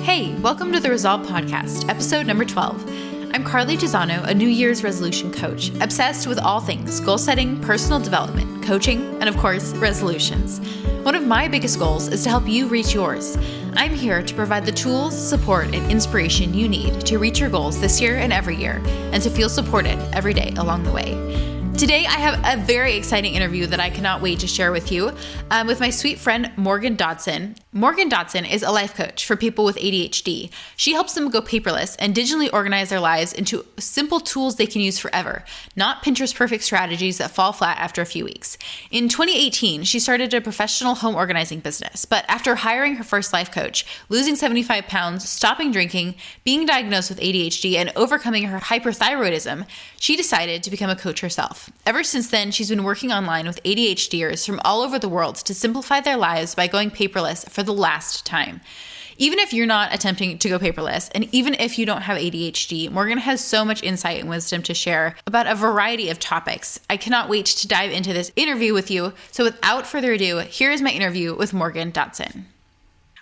Hey, welcome to the Resolve Podcast, episode number 12. I'm Carly Gisano, a New Year's resolution coach, obsessed with all things goal setting, personal development, coaching, and of course, resolutions. One of my biggest goals is to help you reach yours. I'm here to provide the tools, support, and inspiration you need to reach your goals this year and every year, and to feel supported every day along the way. Today, I have a very exciting interview that I cannot wait to share with you with my sweet friend, Morgan Dodson. Morgan Dodson is a life coach for people with ADHD. She helps them go paperless and digitally organize their lives into simple tools they can use forever, not Pinterest perfect strategies that fall flat after a few weeks. In 2018, she started a professional home organizing business, but after hiring her first life coach, losing 75 pounds, stopping drinking, being diagnosed with ADHD, and overcoming her hyperthyroidism, she decided to become a coach herself. Ever since then, she's been working online with ADHDers from all over the world to simplify their lives by going paperless for the last time. Even if you're not attempting to go paperless, and even if you don't have ADHD, Morgan has so much insight and wisdom to share about a variety of topics. I cannot wait to dive into this interview with you. So without further ado, here is my interview with Morgan Dodson.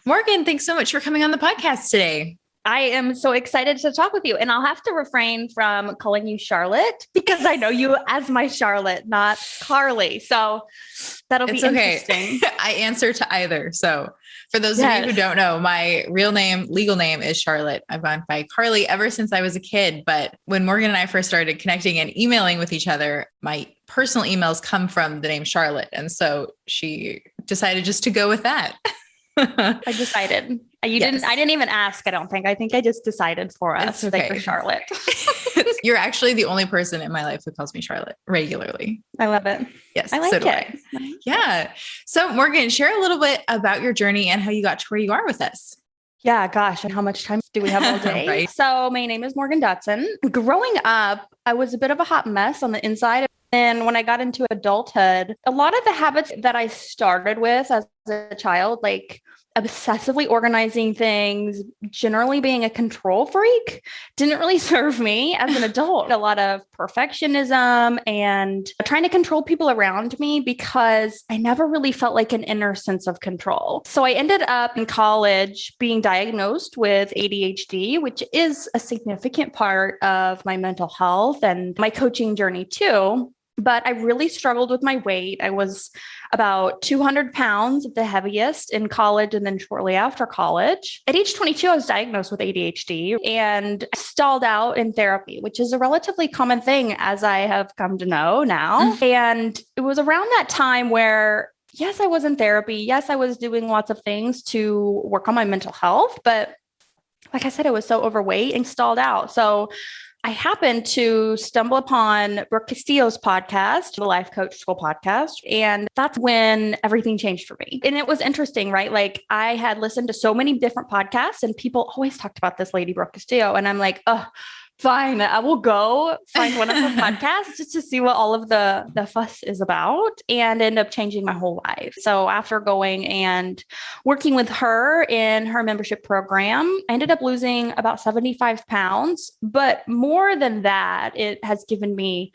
Morgan, thanks so much for coming on the podcast today. I am so excited to talk with you, and I'll have to refrain from calling you Charlotte because I know you as my Charlotte, not Carly. So that'll be interesting. I answer to either. So for those of you who don't know, my real name, legal name is Charlotte. I've gone by Carly ever since I was a kid. But when Morgan and I first started connecting and emailing with each other, my personal emails come from the name Charlotte. And so she decided just to go with that. I decided. I didn't even ask, I don't think. I think I just decided for us to say for Charlotte. You're actually the only person in my life who calls me Charlotte regularly. I love it. Yes. I like it. Yeah. So Morgan, share a little bit about your journey and how you got to where you are with us. Yeah, gosh. And how much time do we have all day? Right. So my name is Morgan Dodson. Growing up, I was a bit of a hot mess on the inside. And when I got into adulthood, a lot of the habits that I started with as a child, like obsessively organizing things, generally being a control freak, didn't really serve me as an adult. A lot of perfectionism and trying to control people around me because I never really felt like an inner sense of control. So I ended up in college being diagnosed with ADHD, which is a significant part of my mental health and my coaching journey too. But I really struggled with my weight. I was about 200 pounds, the heaviest in college and then shortly after college. At age 22, I was diagnosed with ADHD and stalled out in therapy, which is a relatively common thing as I have come to know now. And it was around that time where, yes, I was in therapy. Yes, I was doing lots of things to work on my mental health. But like I said, I was so overweight and stalled out. So I happened to stumble upon Brooke Castillo's podcast, the Life Coach School podcast. And that's when everything changed for me. And it was interesting, right? Like I had listened to so many different podcasts and people always talked about this lady, Brooke Castillo. And I'm like, oh, fine. I will go find one of her podcasts just to see what all of the fuss is about and end up changing my whole life. So after going and working with her in her membership program, I ended up losing about 75 pounds. But more than that, it has given me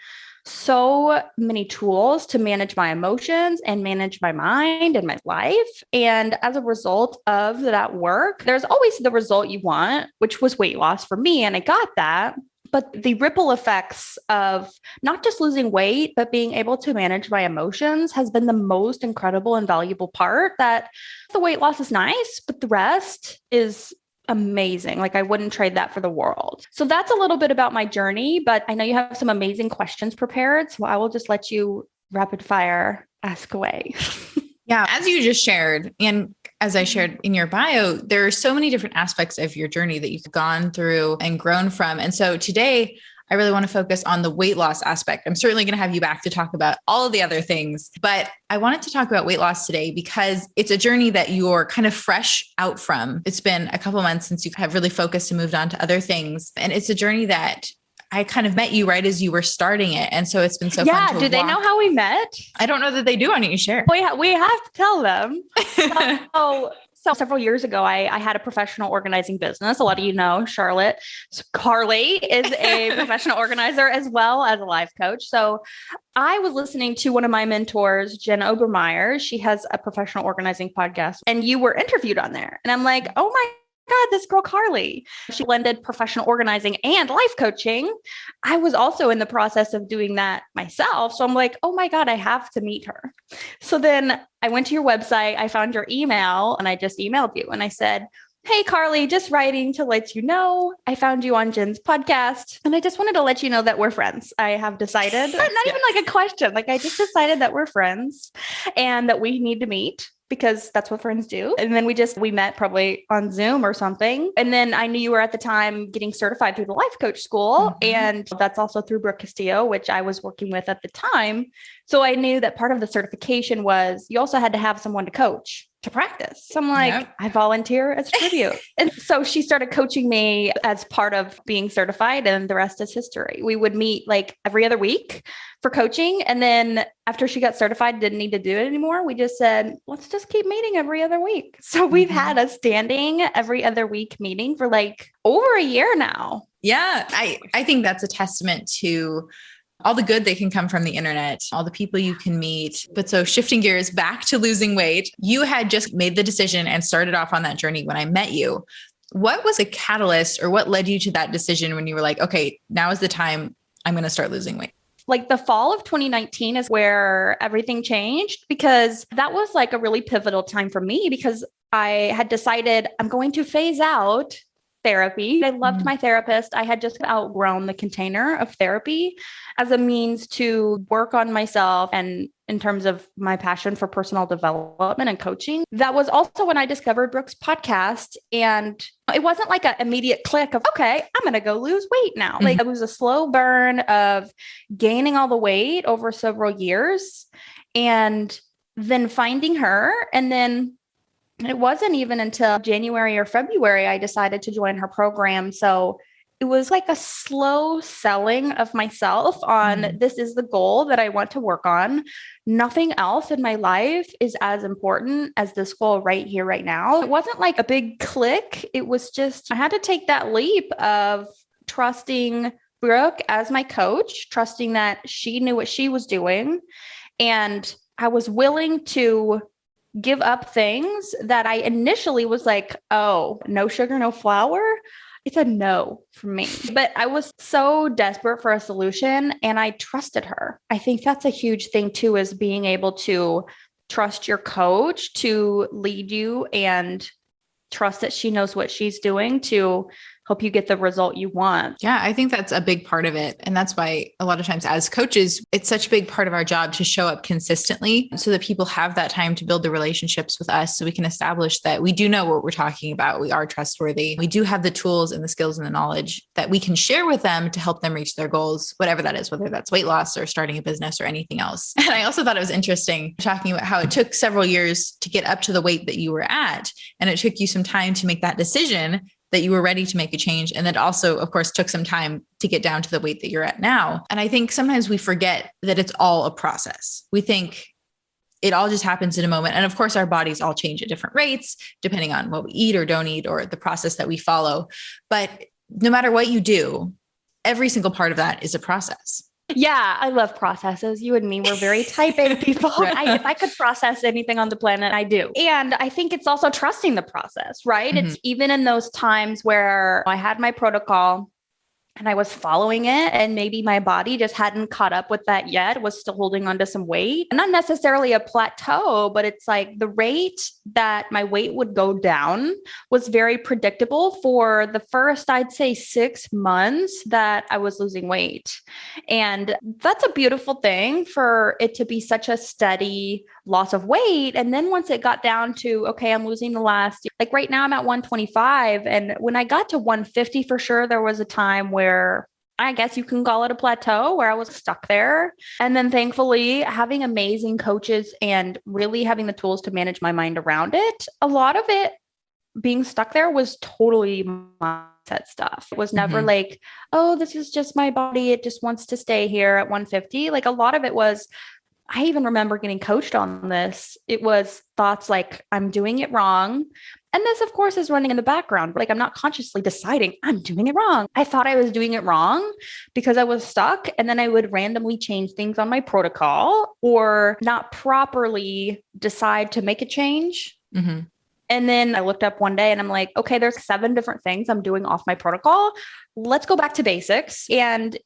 so many tools to manage my emotions and manage my mind and my life. And as a result of that work, there's always the result you want, which was weight loss for me. And I got that. But the ripple effects of not just losing weight, but being able to manage my emotions has been the most incredible and valuable part. That the weight loss is nice, but the rest is amazing. Like I wouldn't trade that for the world. So that's a little bit about my journey, but I know you have some amazing questions prepared. So I will just let you rapid fire ask away. Yeah. As you just shared, and as I shared in your bio, there are so many different aspects of your journey that you've gone through and grown from. And so today, I really want to focus on the weight loss aspect. I'm certainly going to have you back to talk about all of the other things, but I wanted to talk about weight loss today because it's a journey that you're kind of fresh out from. It's been a couple of months since you have really focused and moved on to other things. And it's a journey that I kind of met you right as you were starting it. And so it's been so fun to do they know how we met? I don't know that they do. Why don't you share? We have to tell them. So several years ago, I had a professional organizing business. A lot of you know Charlotte. So Carly is a professional organizer as well as a life coach. So I was listening to one of my mentors, Jen Obermeyer. She has a professional organizing podcast and you were interviewed on there. And I'm like, oh my God, this girl, Carly, she blended professional organizing and life coaching. I was also in the process of doing that myself. So I'm like, oh my God, I have to meet her. So then I went to your website, I found your email, and I just emailed you and I said, hey, Carly, just writing to let you know I found you on Jen's podcast. And I just wanted to let you know that we're friends. I have decided, not even like a question, like I just decided that we're friends and that we need to meet because that's what friends do. And then we met probably on Zoom or something. And then I knew you were at the time getting certified through the life coach school. And that's also through Brooke Castillo, which I was working with at the time. So I knew that part of the certification was you also had to have someone to coach to practice. So I'm like, I volunteer as tribute. And so she started coaching me as part of being certified, and the rest is history. We would meet like every other week for coaching. And then after she got certified, didn't need to do it anymore. We just said, let's just keep meeting every other week. So we've had a standing every other week meeting for like over a year now. Yeah. I think that's a testament to all the good that can come from the internet, all the people you can meet. But so shifting gears back to losing weight, you had just made the decision and started off on that journey when I met you. What was a catalyst or what led you to that decision when you were like, okay, now is the time I'm going to start losing weight? Like the fall of 2019 is where everything changed, because that was like a really pivotal time for me because I had decided I'm going to phase out therapy. I loved my therapist. I had just outgrown the container of therapy as a means to work on myself and in terms of my passion for personal development and coaching. That was also when I discovered Brooke's podcast. And it wasn't like an immediate click of, okay, I'm going to go lose weight now. Like it was a slow burn of gaining all the weight over several years and then finding her. And then it wasn't even until January or February I decided to join her program. So it was like a slow selling of myself on this is the goal that I want to work on. Nothing else in my life is as important as this goal right here, right now. It wasn't like a big click. It was just, I had to take that leap of trusting Brooke as my coach, trusting that she knew what she was doing. And I was willing to give up things that I initially was like, oh, no sugar, no flour. It's a no for me. But I was so desperate for a solution and I trusted her. I think that's a huge thing too, is being able to trust your coach to lead you and trust that she knows what she's doing to help you get the result you want. Yeah, I think that's a big part of it. And that's why a lot of times as coaches, it's such a big part of our job to show up consistently so that people have that time to build the relationships with us so we can establish that we do know what we're talking about. We are trustworthy. We do have the tools and the skills and the knowledge that we can share with them to help them reach their goals, whatever that is, whether that's weight loss or starting a business or anything else. And I also thought it was interesting talking about how it took several years to get up to the weight that you were at. And it took you some time to make that decision that you were ready to make a change. And that also, of course, took some time to get down to the weight that you're at now. And I think sometimes we forget that it's all a process. We think it all just happens in a moment. And of course, our bodies all change at different rates, depending on what we eat or don't eat or the process that we follow. But no matter what you do, every single part of that is a process. Yeah, I love processes. You and me, we're very type A people. Right. If I could process anything on the planet, I do. And I think it's also trusting the process, right? It's even in those times where I had my protocol and I was following it and maybe my body just hadn't caught up with that yet, was still holding on to some weight. Not necessarily a plateau, but it's like the rate that my weight would go down was very predictable for the first, I'd say 6 months that I was losing weight. And that's a beautiful thing for it to be such a steady loss of weight. And then once it got down to, okay, I'm losing the last, like right now I'm at 125. And when I got to 150, for sure, there was a time where I guess you can call it a plateau where I was stuck there. And then thankfully having amazing coaches and really having the tools to manage my mind around it, a lot of it being stuck there was totally mindset stuff. It was never like, oh, this is just my body. It just wants to stay here at 150. Like a lot of it was, I even remember getting coached on this. It was thoughts like, I'm doing it wrong. And this, of course, is running in the background. Like I'm not consciously deciding I'm doing it wrong. I thought I was doing it wrong because I was stuck. And then I would randomly change things on my protocol or not properly decide to make a change. And And then I looked up one day and I'm like, okay, there's 7 different things I'm doing off my protocol. Let's go back to basics. And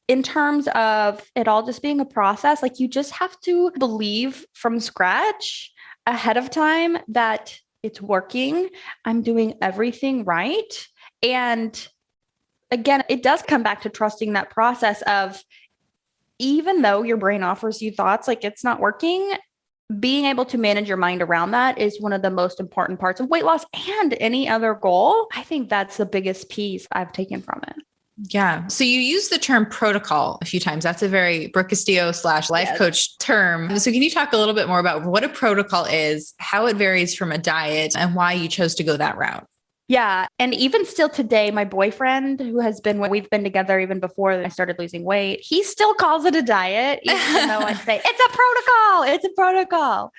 in terms of it all just being a process, like you just have to believe from scratch ahead of time that it's working. I'm doing everything right. And again, it does come back to trusting that process of, even though your brain offers you thoughts like it's not working, being able to manage your mind around that is one of the most important parts of weight loss and any other goal. I think that's the biggest piece I've taken from it. Yeah. So you use the term protocol a few times. That's a very Brooke Castillo / life coach term. So can you talk a little bit more about what a protocol is, how it varies from a diet, and why you chose to go that route? Yeah. And even still today, my boyfriend, we've been together even before I started losing weight, he still calls it a diet, even though I say it's a protocol. It's a protocol.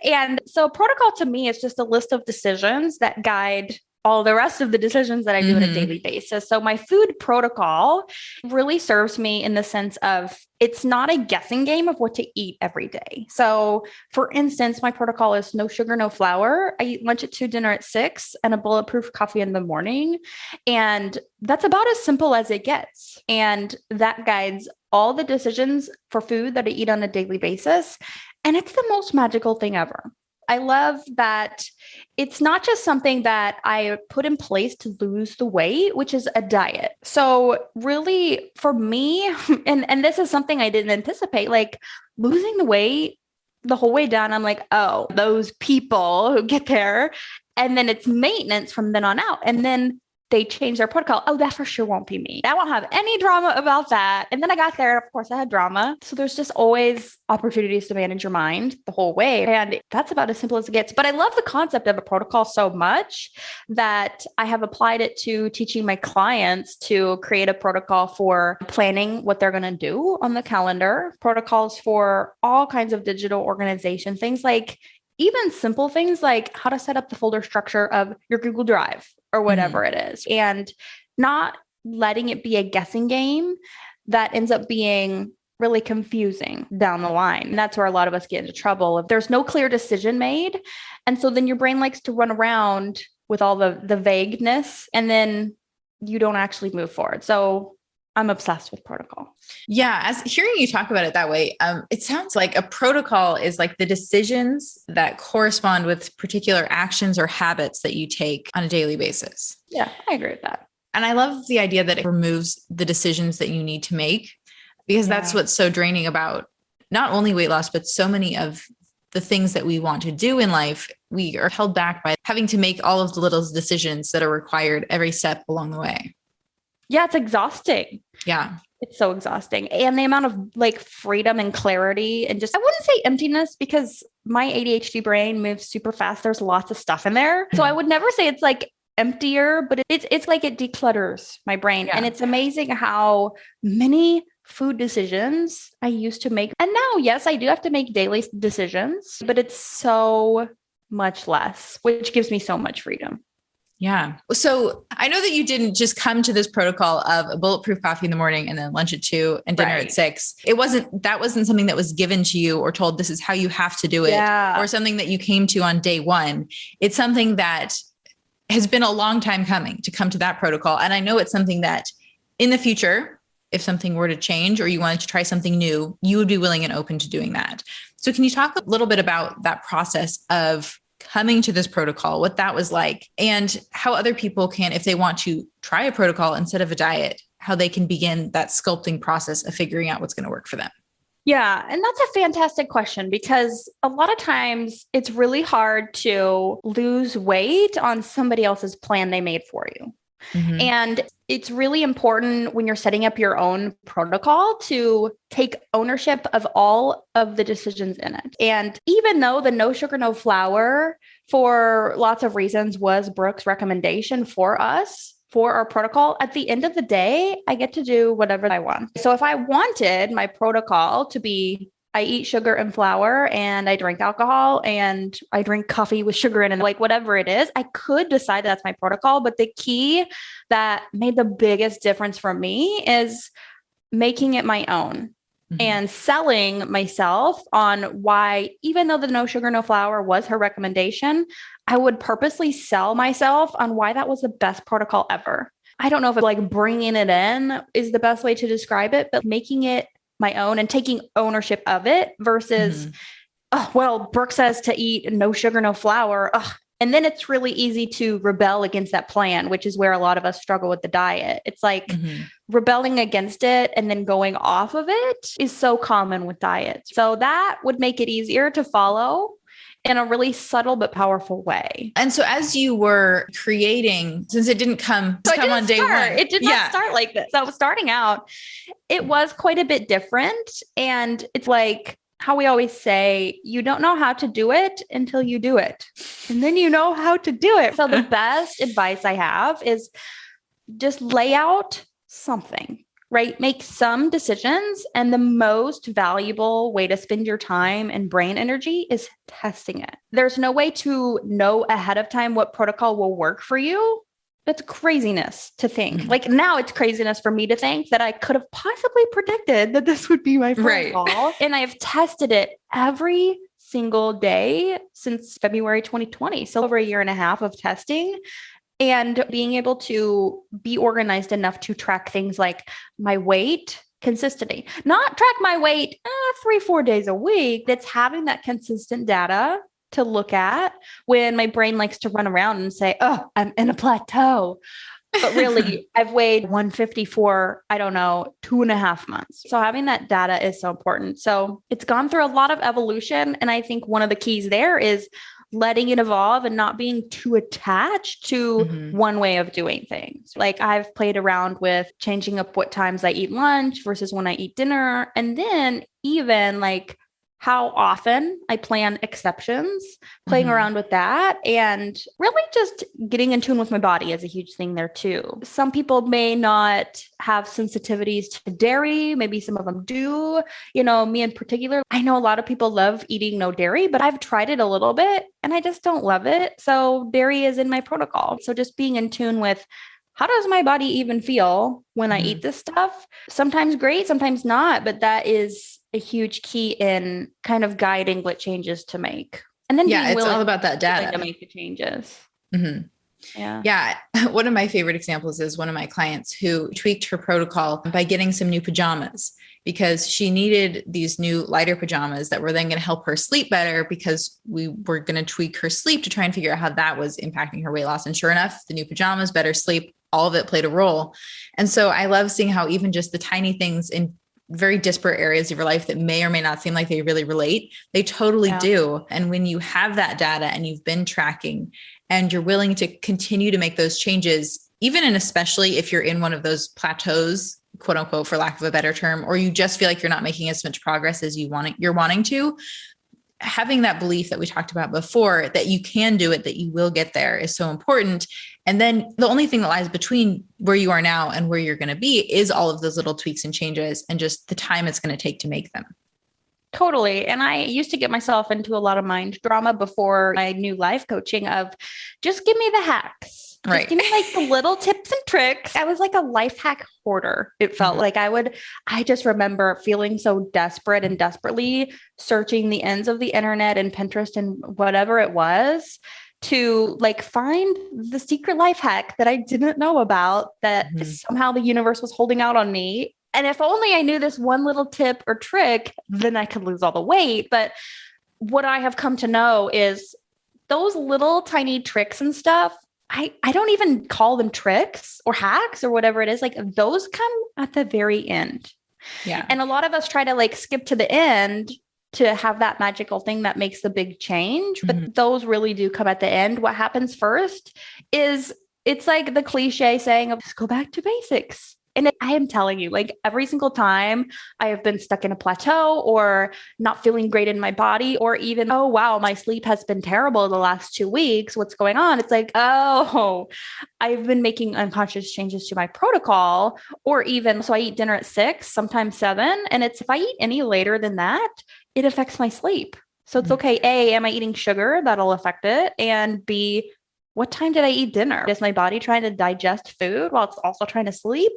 And so protocol to me is just a list of decisions that guide all the rest of the decisions that I do on a daily basis. So my food protocol really serves me in the sense of it's not a guessing game of what to eat every day. So for instance, my protocol is no sugar, no flour. I eat lunch at 2, dinner at 6, and a bulletproof coffee in the morning. And that's about as simple as it gets. And that guides all the decisions for food that I eat on a daily basis. And it's the most magical thing ever. I love that it's not just something that I put in place to lose the weight, which is a diet. So really for me, and this is something I didn't anticipate, like losing the weight the whole way down, I'm like, oh, those people who get there, and then it's maintenance from then on out. And then they change their protocol. Oh, that for sure won't be me. I won't have any drama about that. And then I got there. Of course, I had drama. So there's just always opportunities to manage your mind the whole way. And that's about as simple as it gets. But I love the concept of a protocol so much that I have applied it to teaching my clients to create a protocol for planning what they're going to do on the calendar, protocols for all kinds of digital organization, things like even simple things like how to set up the folder structure of your Google Drive or whatever it is, and not letting it be a guessing game that ends up being really confusing down the line. And that's where a lot of us get into trouble if there's no clear decision made. And so then your brain likes to run around with all the vagueness, and then you don't actually move forward. So I'm obsessed with protocol. Yeah. As hearing you talk about it that way, it sounds like a protocol is like the decisions that correspond with particular actions or habits that you take on a daily basis. Yeah, I agree with that. And I love the idea that it removes the decisions that you need to make, because that's what's so draining about not only weight loss, but so many of the things that we want to do in life. We are held back by having to make all of the little decisions that are required every step along the way. Yeah, it's exhausting. Yeah. It's so exhausting. And the amount of like freedom and clarity and just, I wouldn't say emptiness because my ADHD brain moves super fast. There's lots of stuff in there. So I would never say it's like emptier, but it's like it declutters my brain. Yeah. And it's amazing how many food decisions I used to make. And now, yes, I do have to make daily decisions, but it's so much less, which gives me so much freedom. Yeah. So I know that you didn't just come to this protocol of a bulletproof coffee in the morning and then lunch at 2 and dinner at 6. That wasn't something that was given to you or told this is how you have to do it, or something that you came to on day one. It's something that has been a long time coming to come to that protocol. And I know it's something that in the future, if something were to change or you wanted to try something new, you would be willing and open to doing that. So can you talk a little bit about that process of coming to this protocol, what that was like, and how other people can, if they want to try a protocol instead of a diet, how they can begin that sculpting process of figuring out what's going to work for them? Yeah. And that's a fantastic question because a lot of times it's really hard to lose weight on somebody else's plan they made for you. Mm-hmm. And it's really important when you're setting up your own protocol to take ownership of all of the decisions in it. And even though the no sugar, no flour for lots of reasons was Brooke's recommendation for us, for our protocol, at the end of the day, I get to do whatever I want. So if I wanted my protocol to be I eat sugar and flour and I drink alcohol and I drink coffee with sugar in it, like whatever it is, I could decide that's my protocol. But the key that made the biggest difference for me is making it my own and selling myself on why, even though the no sugar, no flour was her recommendation, I would purposely sell myself on why that was the best protocol ever. I don't know if like bringing it in is the best way to describe it, but making it my own and taking ownership of it versus, oh, well, Brooke says to eat no sugar, no flour. Ugh. And then it's really easy to rebel against that plan, which is where a lot of us struggle with the diet. It's like rebelling against it and then going off of it is so common with diets. So that would make it easier to follow in a really subtle but powerful way. And so as you were creating, since it didn't come on day one. It did not start like this. So starting out, it was quite a bit different. And it's like how we always say, you don't know how to do it until you do it. And then you know how to do it. So the best advice I have is just lay out something. Right? Make some decisions. And the most valuable way to spend your time and brain energy is testing it. There's no way to know ahead of time what protocol will work for you. That's craziness to think. Like now it's craziness for me to think that I could have possibly predicted that this would be my protocol. Right. And I've tested it every single day since February 2020. So over a year and a half of testing. And being able to be organized enough to track things like my weight consistently, not track my weight 3-4 days a week. That's having that consistent data to look at when my brain likes to run around and say, oh, I'm in a plateau. But really, I've weighed 150 for, 2.5 months. So having that data is so important. So it's gone through a lot of evolution. And I think one of the keys there is letting it evolve and not being too attached to one way of doing things. Like I've played around with changing up what times I eat lunch versus when I eat dinner. And then even like how often I plan exceptions, playing around with that, and really just getting in tune with my body is a huge thing there too. Some people may not have sensitivities to dairy. Maybe some of them do. Me in particular, I know a lot of people love eating no dairy, but I've tried it a little bit and I just don't love it. So dairy is in my protocol. So just being in tune with how does my body even feel when I eat this stuff? Sometimes great, sometimes not, but that is a huge key in kind of guiding what changes to make. And then it's all about that data to make the changes. Yeah. One of my favorite examples is one of my clients who tweaked her protocol by getting some new pajamas because she needed these new lighter pajamas that were then going to help her sleep better because we were going to tweak her sleep to try and figure out how that was impacting her weight loss. And sure enough, the new pajamas, better sleep, all of it played a role. And so I love seeing how even just the tiny things in very disparate areas of your life that may or may not seem like they really relate, they totally do. And when you have that data and you've been tracking and you're willing to continue to make those changes, even and especially if you're in one of those plateaus, quote unquote, for lack of a better term, or you just feel like you're not making as much progress as you're wanting to, having that belief that we talked about before, that you can do it, that you will get there is so important. And then the only thing that lies between where you are now and where you're going to be is all of those little tweaks and changes and just the time it's going to take to make them. Totally. And I used to get myself into a lot of mind drama before I knew life coaching of just give me the hacks. Just give me like the little tips and tricks. I was like a life hack hoarder. It felt like I just remember feeling so desperate and desperately searching the ends of the internet and Pinterest and whatever it was to like find the secret life hack that I didn't know about that somehow the universe was holding out on me. And if only I knew this one little tip or trick, then I could lose all the weight. But what I have come to know is those little tiny tricks and stuff, I don't even call them tricks or hacks or whatever it is. Like those come at the very end. Yeah. And a lot of us try to like skip to the end to have that magical thing that makes the big change. But those really do come at the end. What happens first is it's like the cliche saying of just go back to basics. And I am telling you, like every single time I have been stuck in a plateau or not feeling great in my body, or even, oh, wow, my sleep has been terrible the last 2 weeks. What's going on? It's like, oh, I've been making unconscious changes to my protocol, or even, so I eat dinner at 6, sometimes 7. And it's, if I eat any later than that, it affects my sleep. So it's okay. A, am I eating sugar? That'll affect it. And B, what time did I eat dinner? Is my body trying to digest food while it's also trying to sleep?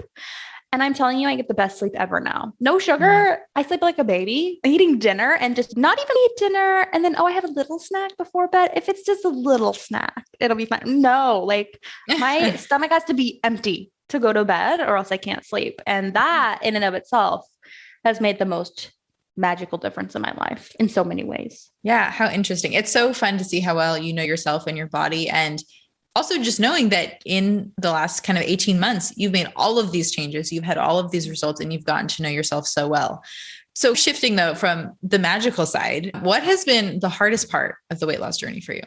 And I'm telling you, I get the best sleep ever now. No sugar. I sleep like a baby, eating dinner and just not even eat dinner. And then, I have a little snack before bed. If it's just a little snack, it'll be fine. No, like my stomach has to be empty to go to bed or else I can't sleep. And that in and of itself has made the most magical difference in my life in so many ways. Yeah. How interesting. It's so fun to see how well you know yourself and your body. And also just knowing that in the last kind of 18 months, you've made all of these changes, you've had all of these results, and you've gotten to know yourself so well. So shifting though, from the magical side, what has been the hardest part of the weight loss journey for you?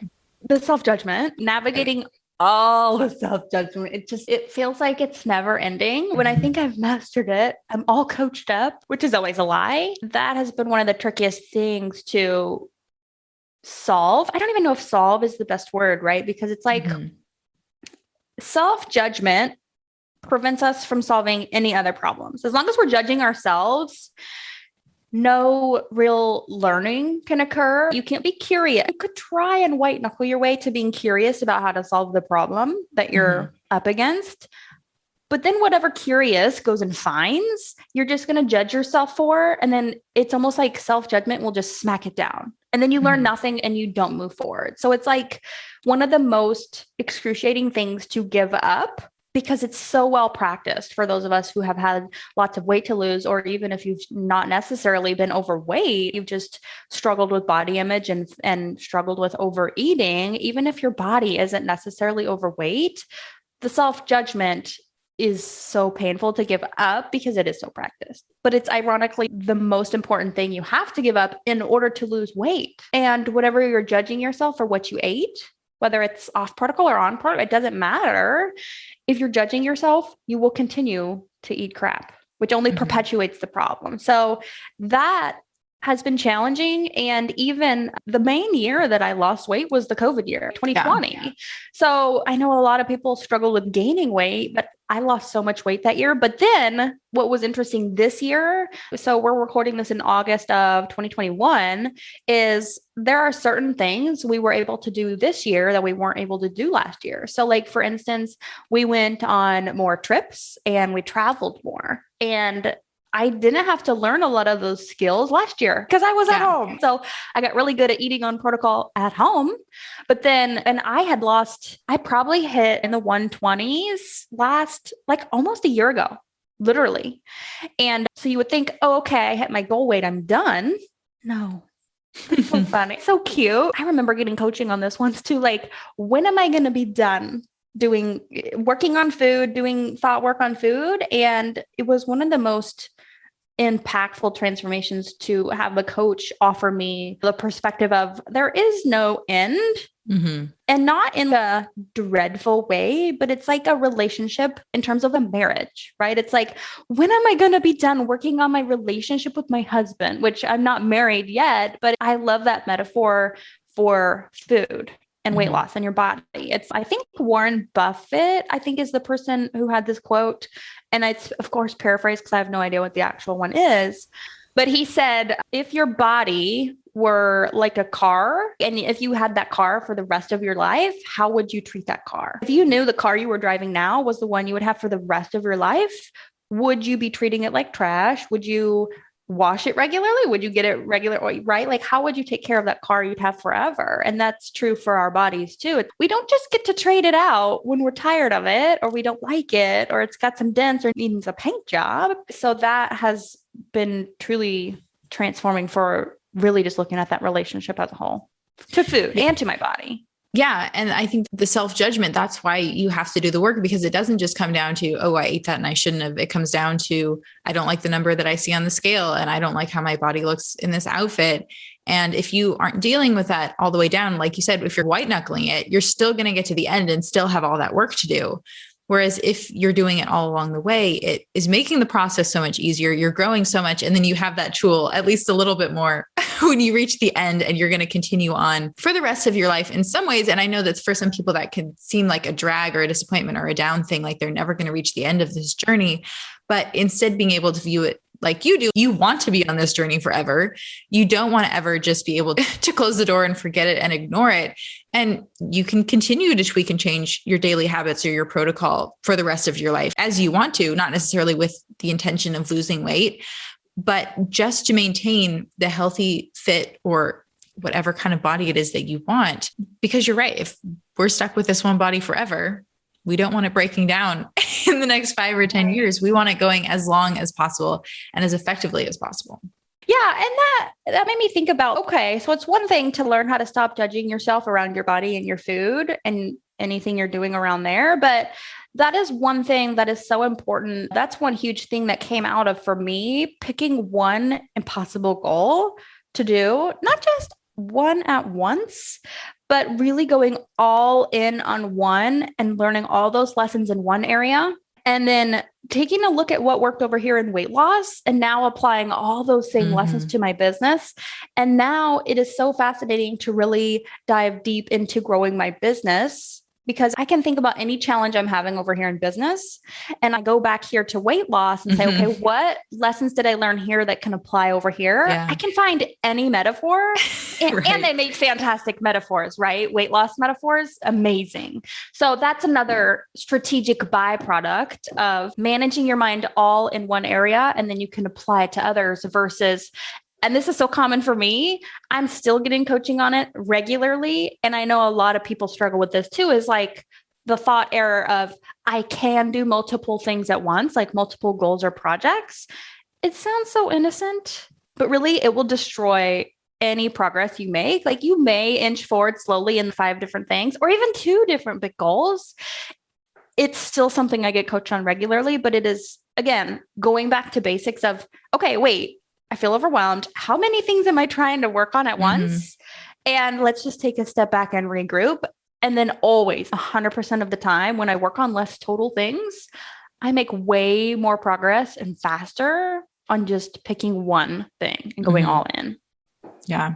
The self-judgment, navigating all the self-judgment. It feels like it's never ending. When I think I've mastered it, I'm all coached up, which is always a lie. That has been one of the trickiest things to solve. I don't even know if solve is the best word, right? Because it's like self-judgment prevents us from solving any other problems. As long as we're judging ourselves, no real learning can occur. You can't be curious. You could try and white knuckle your way to being curious about how to solve the problem that you're up against. But then whatever curious goes and finds, you're just going to judge yourself for. And then it's almost like self-judgment will just smack it down. And then you learn nothing and you don't move forward. So it's like one of the most excruciating things to give up, because it's so well practiced for those of us who have had lots of weight to lose, or even if you've not necessarily been overweight, you've just struggled with body image and struggled with overeating. Even if your body isn't necessarily overweight, the self-judgment is so painful to give up because it is so practiced. But it's ironically the most important thing you have to give up in order to lose weight. And whatever you're judging yourself for what you ate, whether it's off protocol or on protocol, it doesn't matter. If you're judging yourself, you will continue to eat crap, which only perpetuates the problem. So that has been challenging. And even the main year that I lost weight was the COVID year, 2020. Yeah. So I know a lot of people struggle with gaining weight, but I lost so much weight that year. But then what was interesting this year, so we're recording this in August of 2021, is there are certain things we were able to do this year that we weren't able to do last year. So like, for instance, we went on more trips and we traveled more. And I didn't have to learn a lot of those skills last year because I was at home. So I got really good at eating on protocol at home. But then, and I probably hit in the 120s like almost a year ago, literally. And so you would think, oh, okay, I hit my goal weight, I'm done. No. It's so funny. So cute. I remember getting coaching on this once too. Like, when am I going to be done working on food, doing thought work on food? And it was one of the most impactful transformations to have a coach offer me the perspective of there is no end, and not in a dreadful way, but it's like a relationship in terms of a marriage, right? It's like, when am I going to be done working on my relationship with my husband, which I'm not married yet, but I love that metaphor for food and weight loss and your body. I think Warren Buffett, is the person who had this quote. And it's, of course, paraphrased because I have no idea what the actual one is. But he said, if your body were like a car, and if you had that car for the rest of your life, how would you treat that car? If you knew the car you were driving now was the one you would have for the rest of your life, would you be treating it like trash? Would you wash it regularly? Would you get it regular oil, right? Like, how would you take care of that car you'd have forever? And that's true for our bodies too. We don't just get to trade it out when we're tired of it, or we don't like it, or it's got some dents or needs a paint job. So that has been truly transforming for really just looking at that relationship as a whole, to food and to my body. Yeah. And I think the self-judgment, that's why you have to do the work, because it doesn't just come down to, oh, I ate that and I shouldn't have. It comes down to, I don't like the number that I see on the scale, and I don't like how my body looks in this outfit. And if you aren't dealing with that all the way down, like you said, if you're white knuckling it, you're still going to get to the end and still have all that work to do. Whereas if you're doing it all along the way, it is making the process so much easier. You're growing so much. And then you have that tool, at least a little bit more when you reach the end, and you're going to continue on for the rest of your life in some ways. And I know that for some people that can seem like a drag or a disappointment or a down thing, like they're never going to reach the end of this journey. But instead being able to view it like you do. You want to be on this journey forever. You don't want to ever just be able to close the door and forget it and ignore it. And you can continue to tweak and change your daily habits or your protocol for the rest of your life as you want to, not necessarily with the intention of losing weight, but just to maintain the healthy, fit, or whatever kind of body it is that you want. Because you're right. If we're stuck with this one body forever, we don't want it breaking down in the next 5 or 10 years. We want it going as long as possible and as effectively as possible. Yeah. And that made me think about, okay, so it's one thing to learn how to stop judging yourself around your body and your food and anything you're doing around there. But that is one thing that is so important. That's one huge thing that came out of, for me, picking one impossible goal to do, not just one at once, but really going all in on one and learning all those lessons in one area. And then taking a look at what worked over here in weight loss and now applying all those same lessons to my business. And now it is so fascinating to really dive deep into growing my business, because I can think about any challenge I'm having over here in business. And I go back here to weight loss and say, okay, what lessons did I learn here that can apply over here? Yeah. I can find any metaphor and they make fantastic metaphors, right? Weight loss metaphors, amazing. So that's another strategic byproduct of managing your mind all in one area. And then you can apply it to others versus, and this is so common for me, I'm still getting coaching on it regularly. And I know a lot of people struggle with this too, is like the thought error of I can do multiple things at once, like multiple goals or projects. It sounds so innocent, but really it will destroy any progress you make. Like you may inch forward slowly in 5 different things or even 2 different big goals. It's still something I get coached on regularly, but it is, again, going back to basics of, okay, wait, I feel overwhelmed. How many things am I trying to work on at once? And let's just take a step back and regroup. And then always 100% of the time when I work on less total things, I make way more progress and faster on just picking one thing and going all in. Yeah.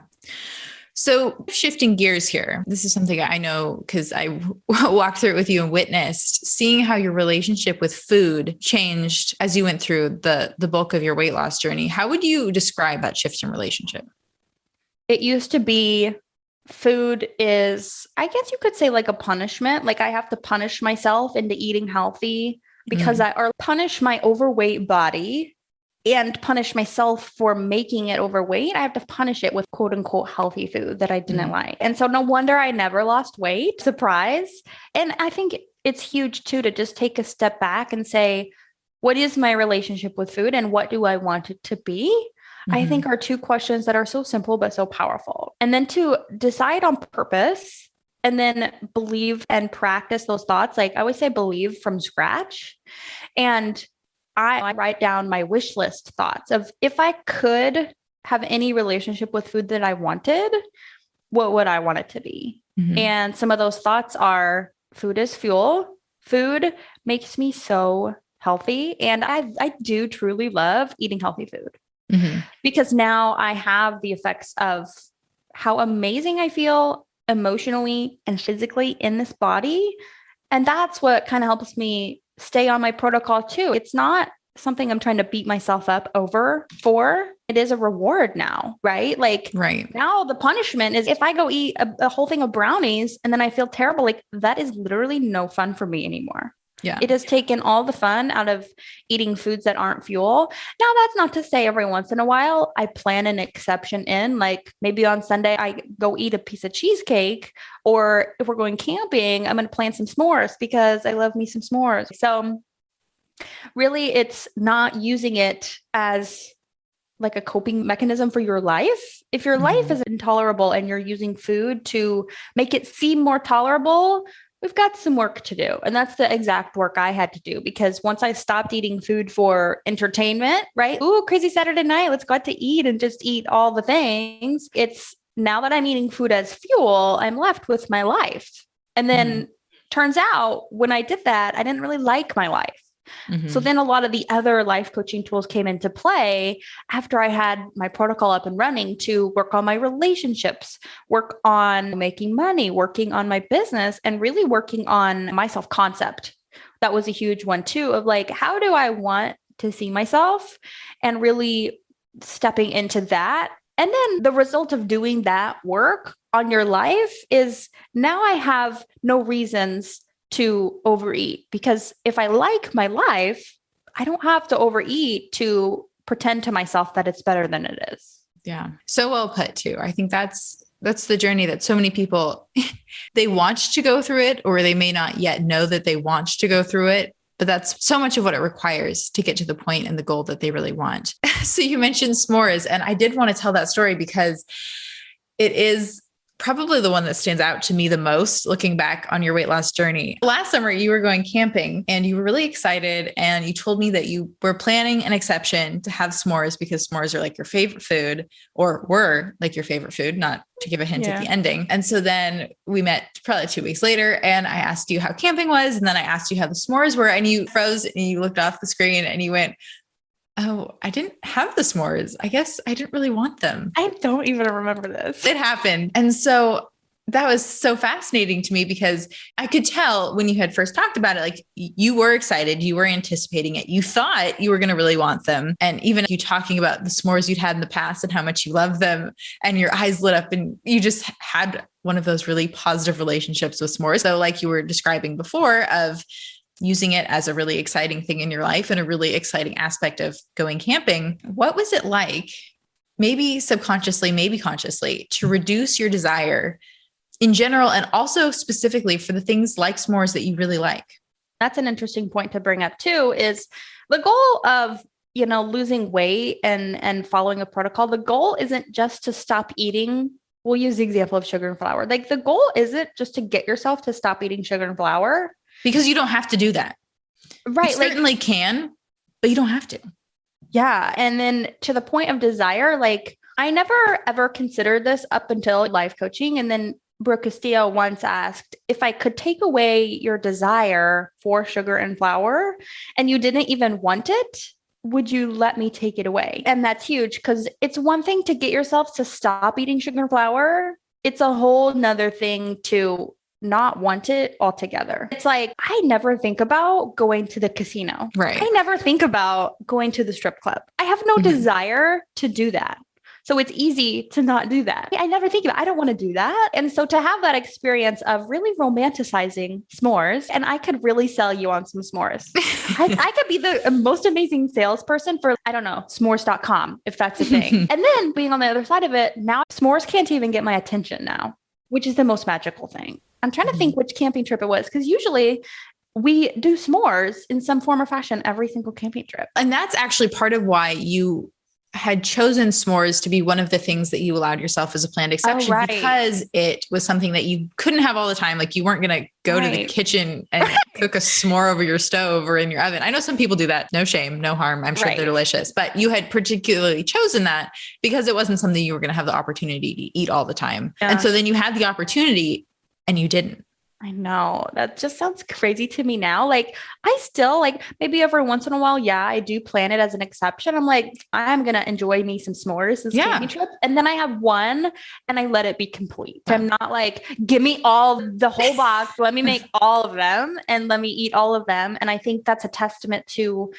So shifting gears here, this is something I know because I walked through it with you and witnessed seeing how your relationship with food changed as you went through the bulk of your weight loss journey. How would you describe that shift in relationship? It used to be food is, I guess you could say, like a punishment. Like I have to punish myself into eating healthy because or punish my overweight body and punish myself for making it overweight. I have to punish it with quote unquote healthy food that I didn't like. And so no wonder I never lost weight. Surprise. And I think it's huge too, to just take a step back and say, what is my relationship with food and what do I want it to be? I think are 2 questions that are so simple, but so powerful. And then to decide on purpose and then believe and practice those thoughts. Like I always say, believe from scratch. And I write down my wish list thoughts of if I could have any relationship with food that I wanted, what would I want it to be? And some of those thoughts are food is fuel. Food makes me so healthy. And I do truly love eating healthy food because now I have the effects of how amazing I feel emotionally and physically in this body. And that's what kind of helps me stay on my protocol too. It's not something I'm trying to beat myself up over for. It is a reward now, right? Like now the punishment is if I go eat a whole thing of brownies and then I feel terrible, like that is literally no fun for me anymore. Yeah. It has taken all the fun out of eating foods that aren't fuel. Now, that's not to say every once in a while I plan an exception in, like maybe on Sunday I go eat a piece of cheesecake, or if we're going camping, I'm going to plan some s'mores because I love me some s'mores. So really it's not using it as like a coping mechanism for your life. If your life is intolerable and you're using food to make it seem more tolerable, we've got some work to do. And that's the exact work I had to do, because once I stopped eating food for entertainment, right? Ooh, crazy Saturday night, let's go out to eat and just eat all the things. It's now that I'm eating food as fuel, I'm left with my life. And then turns out when I did that, I didn't really like my life. So then a lot of the other life coaching tools came into play after I had my protocol up and running to work on my relationships, work on making money, working on my business, and really working on my self-concept. That was a huge one too, of like, how do I want to see myself and really stepping into that. And then the result of doing that work on your life is now I have no reasons to overeat, because if I like my life, I don't have to overeat to pretend to myself that it's better than it is. Yeah. So well put too. I think that's the journey that so many people, they want to go through it, or they may not yet know that they want to go through it. But that's so much of what it requires to get to the point and the goal that they really want. So you mentioned s'mores, and I did want to tell that story because it is probably the one that stands out to me the most looking back on your weight loss journey. Last summer, you were going camping and you were really excited, and you told me that you were planning an exception to have s'mores because s'mores are like your favorite food, or were like your favorite food, not to give a hint at the ending. And so then we met probably 2 weeks later, and I asked you how camping was. And then I asked you how the s'mores were, and you froze and you looked off the screen and you went, oh, I didn't have the s'mores. I guess I didn't really want them. I don't even remember this. It happened. And so that was so fascinating to me, because I could tell when you had first talked about it, like you were excited, you were anticipating it. You thought you were going to really want them. And even you talking about the s'mores you'd had in the past and how much you loved them, and your eyes lit up and you just had one of those really positive relationships with s'mores. So like you were describing before, of using it as a really exciting thing in your life and a really exciting aspect of going camping. What was it like, maybe subconsciously, maybe consciously, to reduce your desire in general, and also specifically for the things like s'mores that you really like? That's an interesting point to bring up too, is the goal of, losing weight and following a protocol. The goal isn't just to stop eating. We'll use the example of sugar and flour. Like the goal isn't just to get yourself to stop eating sugar and flour. Because you don't have to do that. Right. You certainly can, but you don't have to. Yeah. And then to the point of desire, like I never ever considered this up until life coaching. And then Brooke Castillo once asked, if I could take away your desire for sugar and flour and you didn't even want it, would you let me take it away? And that's huge, because it's one thing to get yourself to stop eating sugar and flour. It's a whole nother thing to not want it altogether. It's like, I never think about going to the casino. Right. I never think about going to the strip club. I have no desire to do that. So it's easy to not do that. I never think about, I don't want to do that. And so to have that experience of really romanticizing s'mores, and I could really sell you on some s'mores. I could be the most amazing salesperson for, I don't know, s'mores.com, if that's a thing. And then being on the other side of it, now s'mores can't even get my attention now, which is the most magical thing. I'm trying to think which camping trip it was, because usually we do s'mores in some form or fashion every single camping trip. And that's actually part of why you had chosen s'mores to be one of the things that you allowed yourself as a planned exception, because it was something that you couldn't have all the time. Like you weren't going to go to the kitchen and cook a s'more over your stove or in your oven. I know some people do that. No shame, no harm. I'm sure they're delicious, but you had particularly chosen that because it wasn't something you were going to have the opportunity to eat all the time. Yeah. And so then you had the opportunity and you didn't. I know, that just sounds crazy to me now. Like I still maybe every once in a while, I do plan it as an exception. I'm like, I'm going to enjoy me some s'mores this camping trip. And then I have one and I let it be complete. I'm not like, give me the whole box. Let me make all of them and let me eat all of them. And I think that's a testament to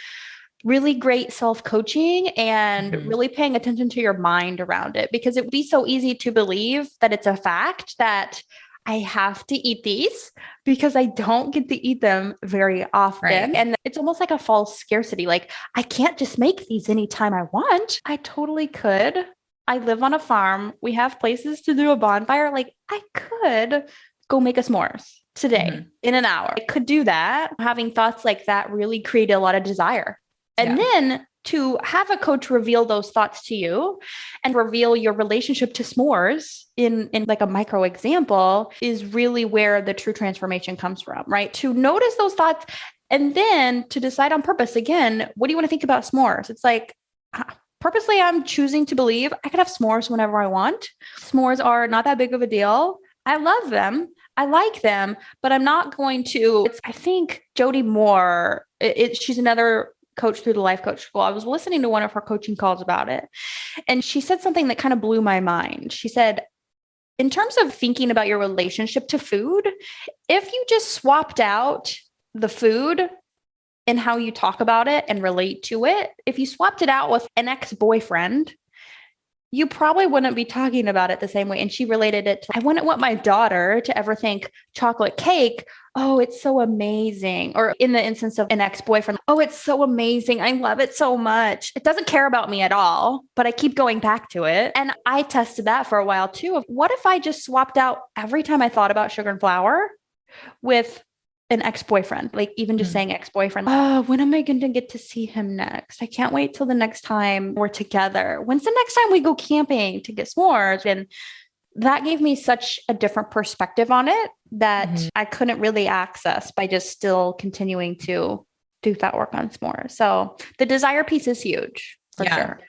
really great self-coaching and really paying attention to your mind around it, because it would be so easy to believe that it's a fact that I have to eat these because I don't get to eat them very often. Right. And it's almost like a false scarcity. Like I can't just make these anytime I want. I totally could. I live on a farm. We have places to do a bonfire. Like I could go make a s'mores today in an hour. I could do that. Having thoughts like that really created a lot of desire. And then to have a coach reveal those thoughts to you and reveal your relationship to s'mores in like a micro example is really where the true transformation comes from, right? To notice those thoughts and then to decide on purpose. Again, what do you want to think about s'mores? It's like, purposely, I'm choosing to believe I could have s'mores whenever I want. S'mores are not that big of a deal. I love them. I like them, but I'm not going to, I think Jody Moore, she's another coach through the life coach school. I was listening to one of her coaching calls about it. And she said something that kind of blew my mind. She said, in terms of thinking about your relationship to food, if you just swapped out the food in how you talk about it and relate to it. If you swapped it out with an ex-boyfriend, you probably wouldn't be talking about it the same way. And she related it to, I wouldn't want my daughter to ever think chocolate cake, oh, it's so amazing. Or in the instance of an ex-boyfriend, oh, it's so amazing. I love it so much. It doesn't care about me at all, but I keep going back to it. And I tested that for a while too. What if I just swapped out every time I thought about sugar and flour with an ex-boyfriend, like even just saying ex-boyfriend. Oh, when am I going to get to see him next? I can't wait till the next time we're together. When's the next time we go camping to get s'mores? And that gave me such a different perspective on it that I couldn't really access by just still continuing to do that work on s'mores. So the desire piece is huge for sure.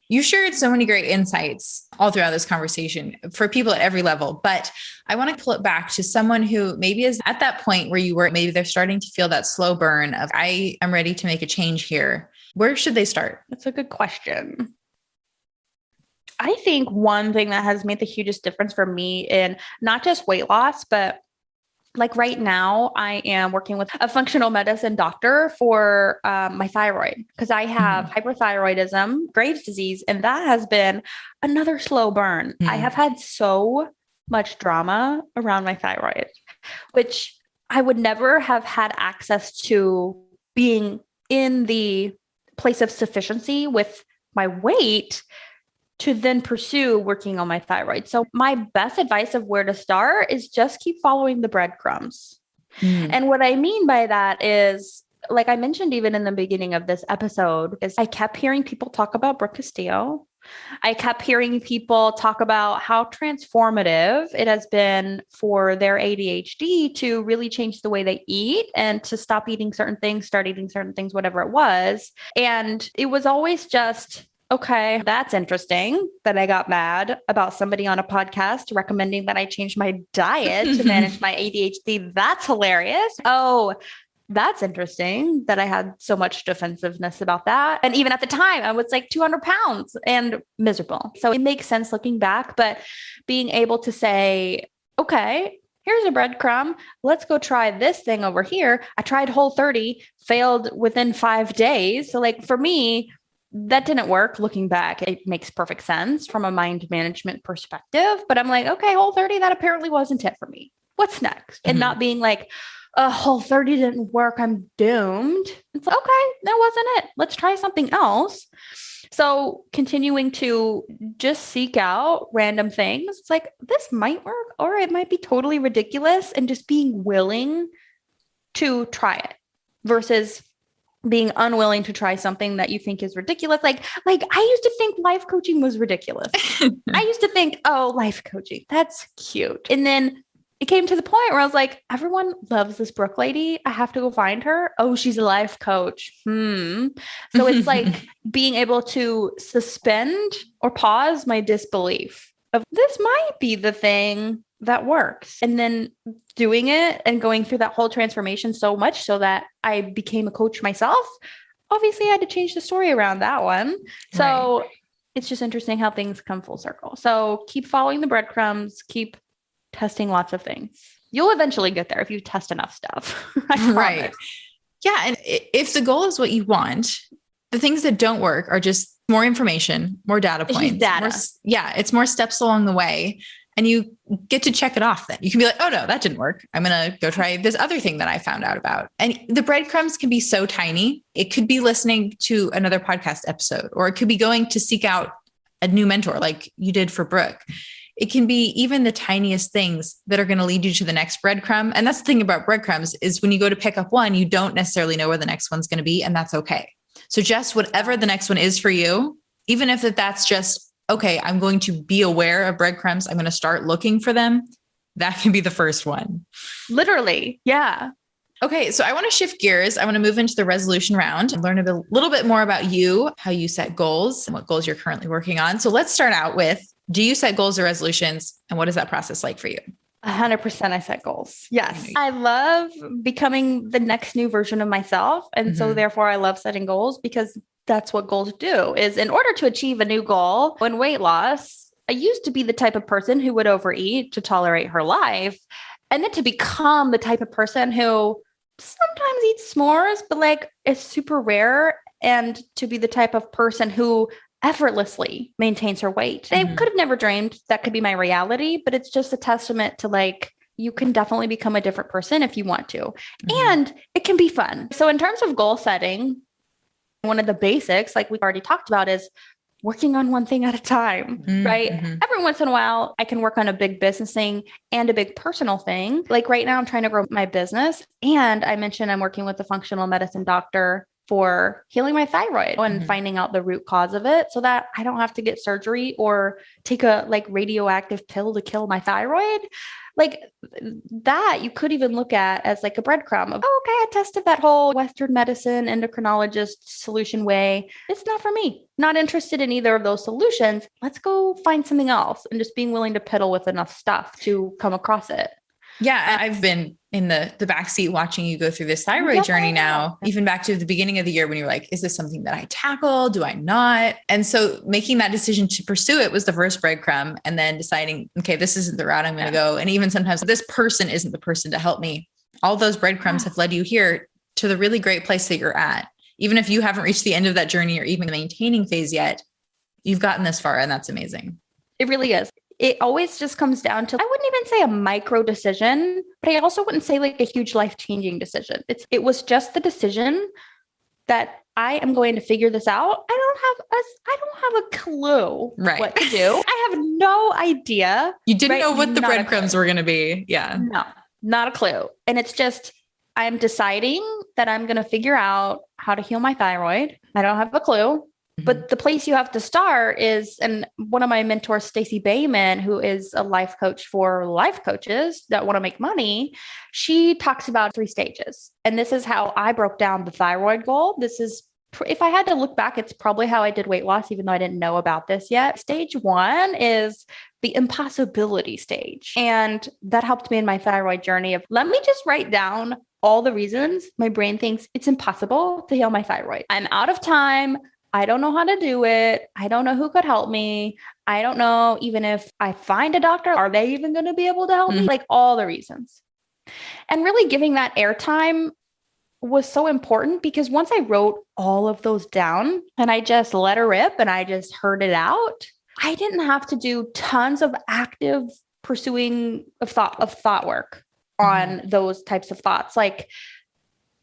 You shared so many great insights all throughout this conversation for people at every level, but I want to pull it back to someone who maybe is at that point where you were, maybe they're starting to feel that slow burn of, I am ready to make a change here. Where should they start? That's a good question. I think one thing that has made the hugest difference for me in not just weight loss, but like right now, I am working with a functional medicine doctor for my thyroid because I have hyperthyroidism, Graves' disease, and that has been another slow burn. I have had so much drama around my thyroid, which I would never have had access to being in the place of sufficiency with my weight to then pursue working on my thyroid. So my best advice of where to start is just keep following the breadcrumbs. And what I mean by that is, like I mentioned, even in the beginning of this episode, is I kept hearing people talk about Brooke Castillo. I kept hearing people talk about how transformative it has been for their ADHD to really change the way they eat and to stop eating certain things, start eating certain things, whatever it was. And it was always just, okay, that's interesting that I got mad about somebody on a podcast recommending that I change my diet to manage my ADHD. That's hilarious. Oh, that's interesting that I had so much defensiveness about that. And even at the time, I was like 200 pounds and miserable. So it makes sense looking back, but being able to say, okay, here's a breadcrumb. Let's go try this thing over here. I tried Whole30, failed within 5 days. So like for me, that didn't work. Looking back, it makes perfect sense from a mind management perspective. But I'm like, okay, Whole30, that apparently wasn't it for me. What's next? And not being like, Whole30 didn't work. I'm doomed. It's like, okay, that wasn't it. Let's try something else. So continuing to just seek out random things. It's like, this might work, or it might be totally ridiculous, and just being willing to try it versus being unwilling to try something that you think is ridiculous. Like I used to think life coaching was ridiculous. I used to think, oh, life coaching, that's cute. And then it came to the point where I was like, everyone loves this Brooke lady. I have to go find her. Oh, she's a life coach. So it's like being able to suspend or pause my disbelief of this might be the thing that works. And then doing it and going through that whole transformation so much so that I became a coach myself. Obviously, I had to change the story around that one. So it's just interesting how things come full circle. So keep following the breadcrumbs, keep testing lots of things. You'll eventually get there if you test enough stuff. Right. Yeah. And if the goal is what you want, the things that don't work are just more information, more data points. It's more steps along the way. And you get to check it off then. You can be like, oh no, that didn't work. I'm going to go try this other thing that I found out about. And the breadcrumbs can be so tiny. It could be listening to another podcast episode, or it could be going to seek out a new mentor like you did for Brooke. It can be even the tiniest things that are going to lead you to the next breadcrumb. And that's the thing about breadcrumbs is when you go to pick up one, you don't necessarily know where the next one's going to be. And that's okay. So just whatever the next one is for you, even if that's just, okay, I'm going to be aware of breadcrumbs. I'm going to start looking for them. That can be the first one. Literally. Yeah. Okay. So I want to shift gears. I want to move into the resolution round and learn a little bit more about you, how you set goals and what goals you're currently working on. So let's start out with, do you set goals or resolutions? And what is that process like for you? 100% I set goals. Yes. I love becoming the next new version of myself. And so therefore I love setting goals because that's what goals do. Is in order to achieve a new goal in weight loss, I used to be the type of person who would overeat to tolerate her life. And then to become the type of person who sometimes eat s'mores, but like it's super rare. And to be the type of person who effortlessly maintains her weight. I could have never dreamed that could be my reality, but it's just a testament to like, you can definitely become a different person if you want to. And it can be fun. So in terms of goal setting, one of the basics, like we already talked about, is working on one thing at a time, right? Every once in a while, I can work on a big business thing and a big personal thing. Like right now, I'm trying to grow my business. And I mentioned I'm working with a functional medicine doctor for healing my thyroid and finding out the root cause of it so that I don't have to get surgery or take a like radioactive pill to kill my thyroid. Like that you could even look at as like a breadcrumb of, oh, okay, I tested that whole Western medicine endocrinologist solution way. It's not for me. Not interested in either of those solutions. Let's go find something else, and just being willing to piddle with enough stuff to come across it. Yeah. I've been in the backseat watching you go through this thyroid journey now, even back to the beginning of the year when you're like, is this something that I tackle? Do I not? And so making that decision to pursue it was the first breadcrumb, and then deciding, okay, this isn't the route I'm going to go. And even sometimes this person isn't the person to help me. All those breadcrumbs have led you here to the really great place that you're at. Even if you haven't reached the end of that journey or even the maintaining phase yet, you've gotten this far, and that's amazing. It really is. It always just comes down to, I wouldn't even say a micro decision, but I also wouldn't say like a huge life-changing decision. It was just the decision that I am going to figure this out. I don't have a clue what to do. I have no idea. You didn't know what the breadcrumbs were going to be. Yeah. No, not a clue. And it's just, I'm deciding that I'm going to figure out how to heal my thyroid. I don't have a clue. But the place you have to start is, and one of my mentors, Stacey Bayman, who is a life coach for life coaches that want to make money, she talks about 3 stages. And this is how I broke down the thyroid goal. This is, if I had to look back, it's probably how I did weight loss, even though I didn't know about this yet. Stage 1 is the impossibility stage. And that helped me in my thyroid journey of, let me just write down all the reasons my brain thinks it's impossible to heal my thyroid. I'm out of time. I don't know how to do it. I don't know who could help me. I don't know, even if I find a doctor, are they even going to be able to help me? Like all the reasons. And really giving that airtime was so important, because once I wrote all of those down and I just let her rip and I just heard it out, I didn't have to do tons of active pursuing of thought work on those types of thoughts. Like,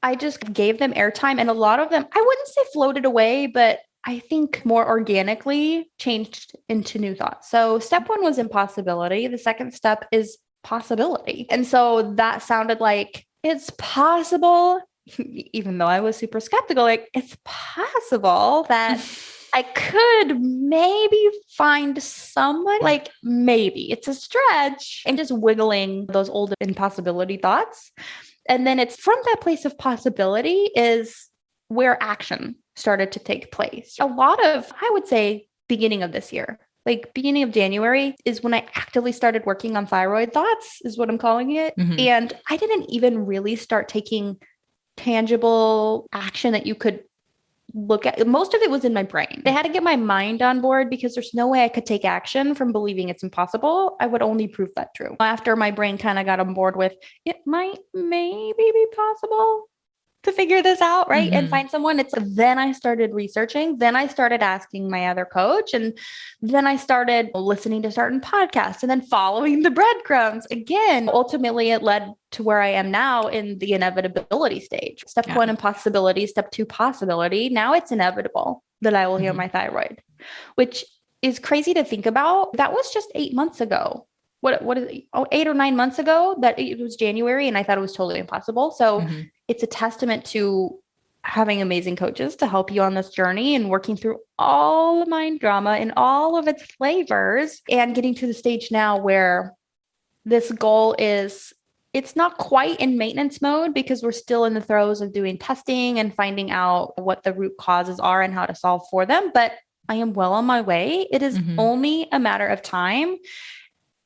I just gave them airtime, and a lot of them, I wouldn't say floated away, but I think more organically changed into new thoughts. So step 1 was impossibility. The second step is possibility. And so that sounded like it's possible, even though I was super skeptical, like it's possible that I could maybe find someone, like maybe it's a stretch, and just wiggling those old impossibility thoughts. And then it's from that place of possibility is where action started to take place. A lot of, I would say, beginning of this year, like beginning of January is when I actively started working on thyroid thoughts, is what I'm calling it. And I didn't even really start taking tangible action that you could look at. Most of it was in my brain. I had to get my mind on board, because there's no way I could take action from believing it's impossible. I would only prove that true. After my brain kind of got on board with, it might maybe be possible to figure this out, right? And find someone. Then I started researching. Then I started asking my other coach. And then I started listening to certain podcasts and then following the breadcrumbs. Again, ultimately it led to where I am now in the inevitability stage. Step 1, impossibility. Step 2, possibility. Now it's inevitable that I will heal my thyroid, which is crazy to think about. That was just 8 months ago. What is it? 8 or 9 months ago that it was January, and I thought it was totally impossible. So it's a testament to having amazing coaches to help you on this journey and working through all the mind drama in all of its flavors, and getting to the stage now where this goal is, it's not quite in maintenance mode, because we're still in the throes of doing testing and finding out what the root causes are and how to solve for them. But I am well on my way. It is only a matter of time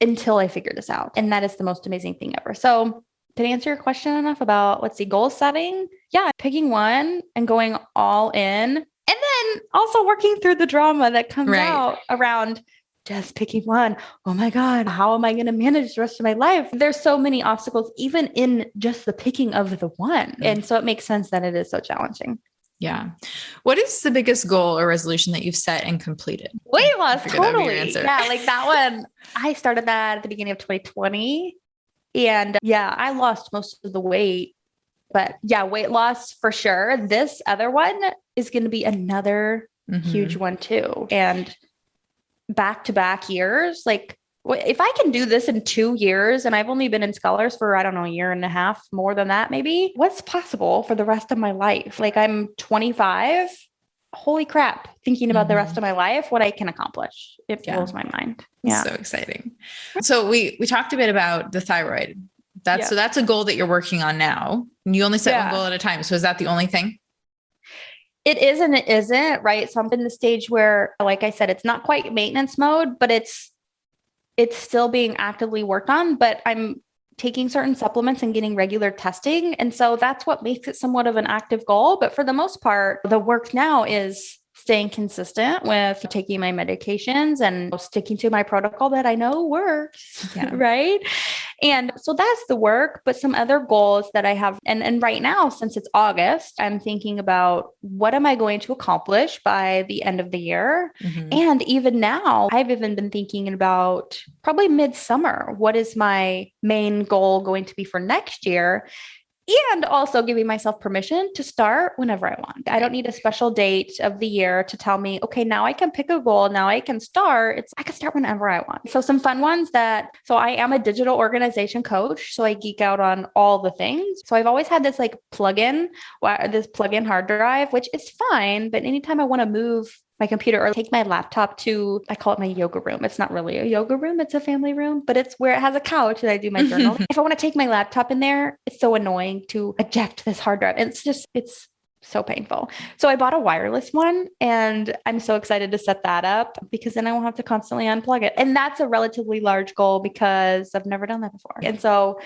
until I figure this out. And that is the most amazing thing ever. So did I answer your question enough about, goal setting? Yeah. Picking one and going all in. And then also working through the drama that comes out around, just picking one. Oh my God, how am I going to manage the rest of my life? There's so many obstacles, even in just the picking of the one. And so it makes sense that it is so challenging. Yeah. What is the biggest goal or resolution that you've set and completed? Weight loss, totally. Yeah, like that one. I started that at the beginning of 2020. And yeah, I lost most of the weight. But yeah, weight loss for sure. This other one is going to be another huge one too. And back-to-back years, like if I can do this in 2 years and I've only been in Scholars for, I don't know, a year and a half, more than that, maybe, what's possible for the rest of my life? Like I'm 25. Holy crap. Thinking about the rest of my life, what I can accomplish. It blows my mind. Yeah. So exciting. So we talked a bit about the thyroid. So that's a goal that you're working on now. And you only set one goal at a time. So is that the only thing? It is and it isn't, right? So I'm in the stage where, like I said, it's not quite maintenance mode, but it's still being actively worked on, but I'm taking certain supplements and getting regular testing. And so that's what makes it somewhat of an active goal. But for the most part, the work now is staying consistent with taking my medications and sticking to my protocol that I know works. Right. And so that's the work, but some other goals that I have. And right now, since it's August, I'm thinking about what am I going to accomplish by the end of the year? And even now, I've even been thinking about probably midsummer. What is my main goal going to be for next year? And also giving myself permission to start whenever I want. I don't need a special date of the year to tell me, okay, now I can pick a goal. Now I can start. I can start whenever I want. So some fun ones so I am a digital organization coach. So I geek out on all the things. So I've always had this plug-in hard drive, which is fine. But anytime I want to move my computer or take my laptop to, I call it my yoga room. It's not really a yoga room. It's a family room, but it's where it has a couch and I do my journal. If I want to take my laptop in there, it's so annoying to eject this hard drive. And it's so painful. So I bought a wireless one and I'm so excited to set that up because then I won't have to constantly unplug it. And that's a relatively large goal because I've never done that before. And so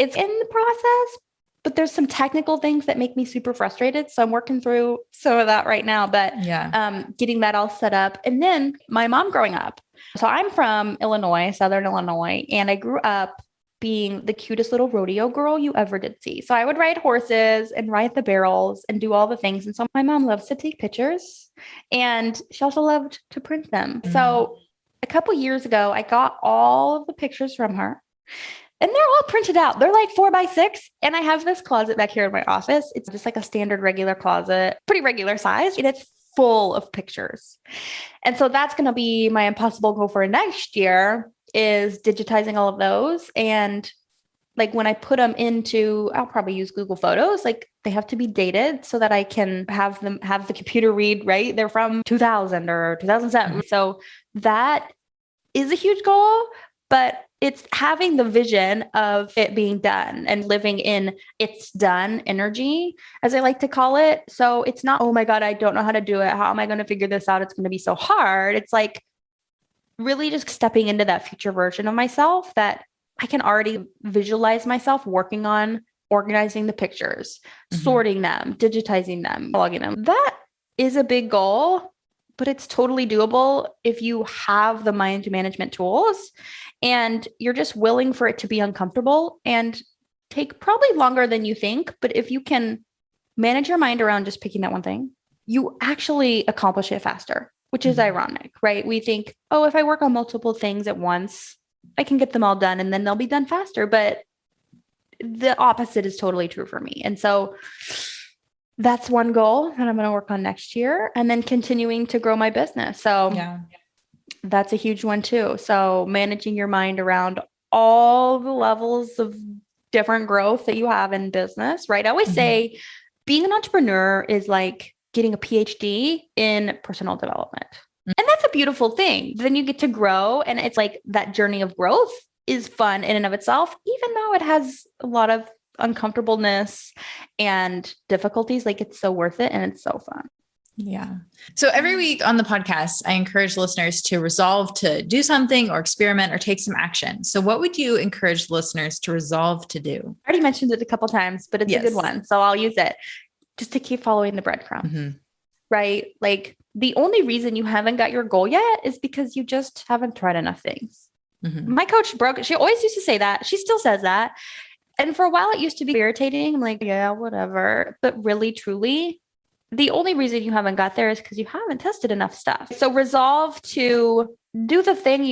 it's in the process, but there's some technical things that make me super frustrated. So I'm working through some of that right now, but getting that all set up. And then my mom growing up. So I'm from Illinois, Southern Illinois, and I grew up being the cutest little rodeo girl you ever did see. So I would ride horses and ride the barrels and do all the things. And so my mom loves to take pictures and she also loved to print them. So a couple years ago, I got all of the pictures from her. And they're all printed out. They're like 4x6. And I have this closet back here in my office. It's just like a standard regular closet, pretty regular size. And it's full of pictures. And so that's going to be my impossible goal for next year is digitizing all of those. And like when I put them I'll probably use Google Photos. Like they have to be dated so that I can have the computer read, right? They're from 2000 or 2007. So that is a huge goal, but it's having the vision of it being done and living in it's done energy, as I like to call it. So it's not, oh my God, I don't know how to do it. How am I going to figure this out? It's going to be so hard. It's like really just stepping into that future version of myself that I can already visualize myself working on organizing the pictures, sorting them, digitizing them, logging them. That is a big goal, but it's totally doable if you have the mind management tools and you're just willing for it to be uncomfortable and take probably longer than you think. But if you can manage your mind around just picking that one thing, you actually accomplish it faster, which is ironic, right? We think, oh, if I work on multiple things at once, I can get them all done and then they'll be done faster. But the opposite is totally true for me. And so that's one goal that I'm going to work on next year and then continuing to grow my business. So that's a huge one too. So managing your mind around all the levels of different growth that you have in business, right? I always say being an entrepreneur is like getting a PhD in personal development. And that's a beautiful thing. Then you get to grow and it's like that journey of growth is fun in and of itself, even though it has a lot of uncomfortableness and difficulties. Like it's so worth it and it's so fun. Yeah. So every week on the podcast, I encourage listeners to resolve to do something or experiment or take some action. So what would you encourage listeners to resolve to do? I already mentioned it a couple of times, but it's a good one. So I'll use it just to keep following the breadcrumb, right? Like the only reason you haven't got your goal yet is because you just haven't tried enough things. Mm-hmm. My coach she always used to say that. She still says that. And for a while it used to be irritating. I'm like, yeah, whatever. But really, truly, the only reason you haven't got there is because you haven't tested enough stuff. So resolve to do the thing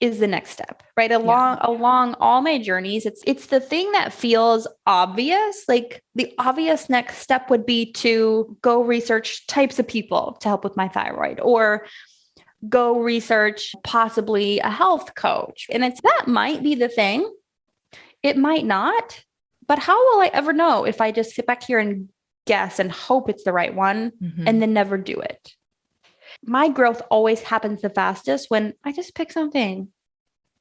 is the next step, right? Along all my journeys, it's the thing that feels obvious. Like the obvious next step would be to go research types of people to help with my thyroid, or go research possibly a health coach. And that might be the thing. It might not, but how will I ever know if I just sit back here and guess and hope it's the right one and then never do it? My growth always happens the fastest when I just pick something.